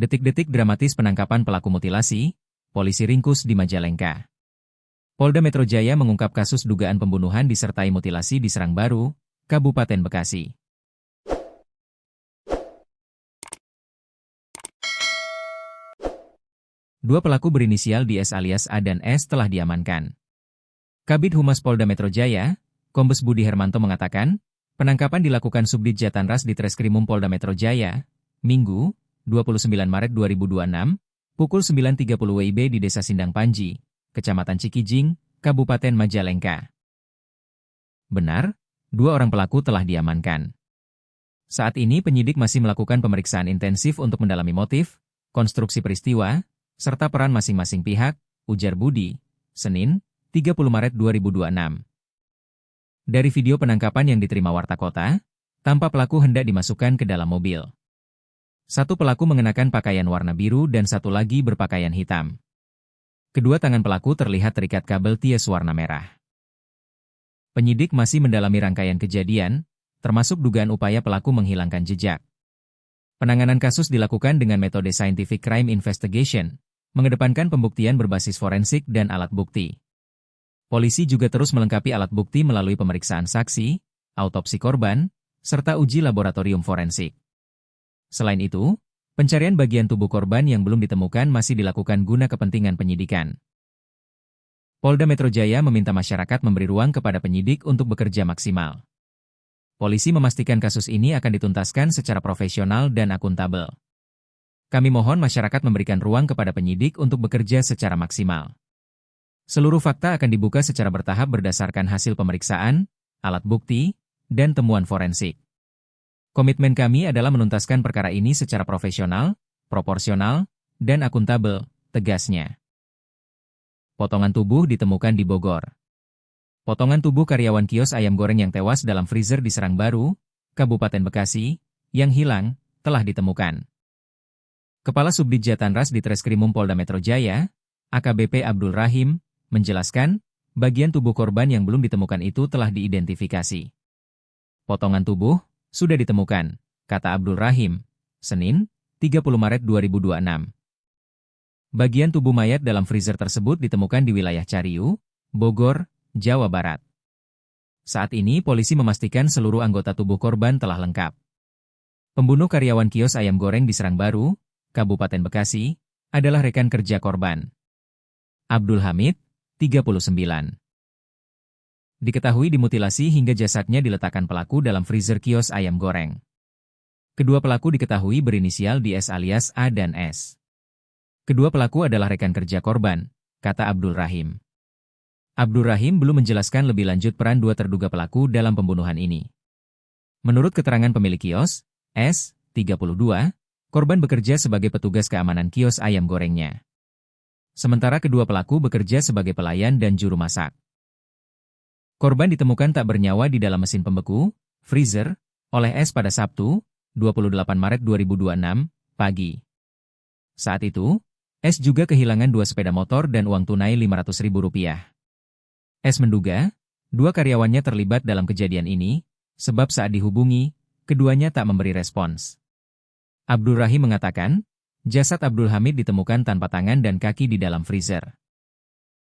Detik-detik dramatis penangkapan pelaku mutilasi, polisi ringkus di Majalengka. Polda Metro Jaya mengungkap kasus dugaan pembunuhan disertai mutilasi di Serangbaru, Kabupaten Bekasi. Dua pelaku berinisial DS alias A dan S telah diamankan. Kabid Humas Polda Metro Jaya, Kombes Budi Hermanto mengatakan, penangkapan dilakukan Subdit Jatanras di Treskrimum Polda Metro Jaya, Minggu, 29 Maret 2026, pukul 9.30 WIB di Desa Sindang Panji, Kecamatan Cikijing, Kabupaten Majalengka. Benar, dua orang pelaku telah diamankan. Saat ini penyidik masih melakukan pemeriksaan intensif untuk mendalami motif, konstruksi peristiwa, serta peran masing-masing pihak, ujar Budi, Senin, 30 Maret 2026. Dari video penangkapan yang diterima Warta Kota, tampak pelaku hendak dimasukkan ke dalam mobil. Satu pelaku mengenakan pakaian warna biru dan satu lagi berpakaian hitam. Kedua tangan pelaku terlihat terikat kabel ties warna merah. Penyidik masih mendalami rangkaian kejadian, termasuk dugaan upaya pelaku menghilangkan jejak. Penanganan kasus dilakukan dengan metode Scientific Crime Investigation, mengedepankan pembuktian berbasis forensik dan alat bukti. Polisi juga terus melengkapi alat bukti melalui pemeriksaan saksi, autopsi korban, serta uji laboratorium forensik. Selain itu, pencarian bagian tubuh korban yang belum ditemukan masih dilakukan guna kepentingan penyidikan. Polda Metro Jaya meminta masyarakat memberi ruang kepada penyidik untuk bekerja maksimal. Polisi memastikan kasus ini akan dituntaskan secara profesional dan akuntabel. Kami mohon masyarakat memberikan ruang kepada penyidik untuk bekerja secara maksimal. Seluruh fakta akan dibuka secara bertahap berdasarkan hasil pemeriksaan, alat bukti, dan temuan forensik. Komitmen kami adalah menuntaskan perkara ini secara profesional, proporsional, dan akuntabel, tegasnya. Potongan tubuh ditemukan di Bogor. Potongan tubuh karyawan kios ayam goreng yang tewas dalam freezer di Serangbaru, Kabupaten Bekasi, yang hilang, telah ditemukan. Kepala Subdit Jatanras di Treskrimum Polda Metro Jaya, AKBP Abdul Rahim, menjelaskan, bagian tubuh korban yang belum ditemukan itu telah diidentifikasi. Potongan tubuh sudah ditemukan, kata Abdul Rahim, Senin, 30 Maret 2026. Bagian tubuh mayat dalam freezer tersebut ditemukan di wilayah Cariu, Bogor, Jawa Barat. Saat ini polisi memastikan seluruh anggota tubuh korban telah lengkap. Pembunuh karyawan kios ayam goreng di Serangbaru, Kabupaten Bekasi, adalah rekan kerja korban. Abdul Hamid, 39. Diketahui dimutilasi hingga jasadnya diletakkan pelaku dalam freezer kios ayam goreng. Kedua pelaku diketahui berinisial DS alias A dan S. Kedua pelaku adalah rekan kerja korban, kata Abdul Rahim. Abdul Rahim belum menjelaskan lebih lanjut peran dua terduga pelaku dalam pembunuhan ini. Menurut keterangan pemilik kios, S, 32, korban bekerja sebagai petugas keamanan kios ayam gorengnya. Sementara kedua pelaku bekerja sebagai pelayan dan juru masak. Korban ditemukan tak bernyawa di dalam mesin pembeku, freezer, oleh S pada Sabtu, 28 Maret 2026, pagi. Saat itu, S juga kehilangan dua sepeda motor dan uang tunai Rp500.000. S menduga, dua karyawannya terlibat dalam kejadian ini, sebab saat dihubungi, keduanya tak memberi respons. Abdul Rahim mengatakan, jasad Abdul Hamid ditemukan tanpa tangan dan kaki di dalam freezer.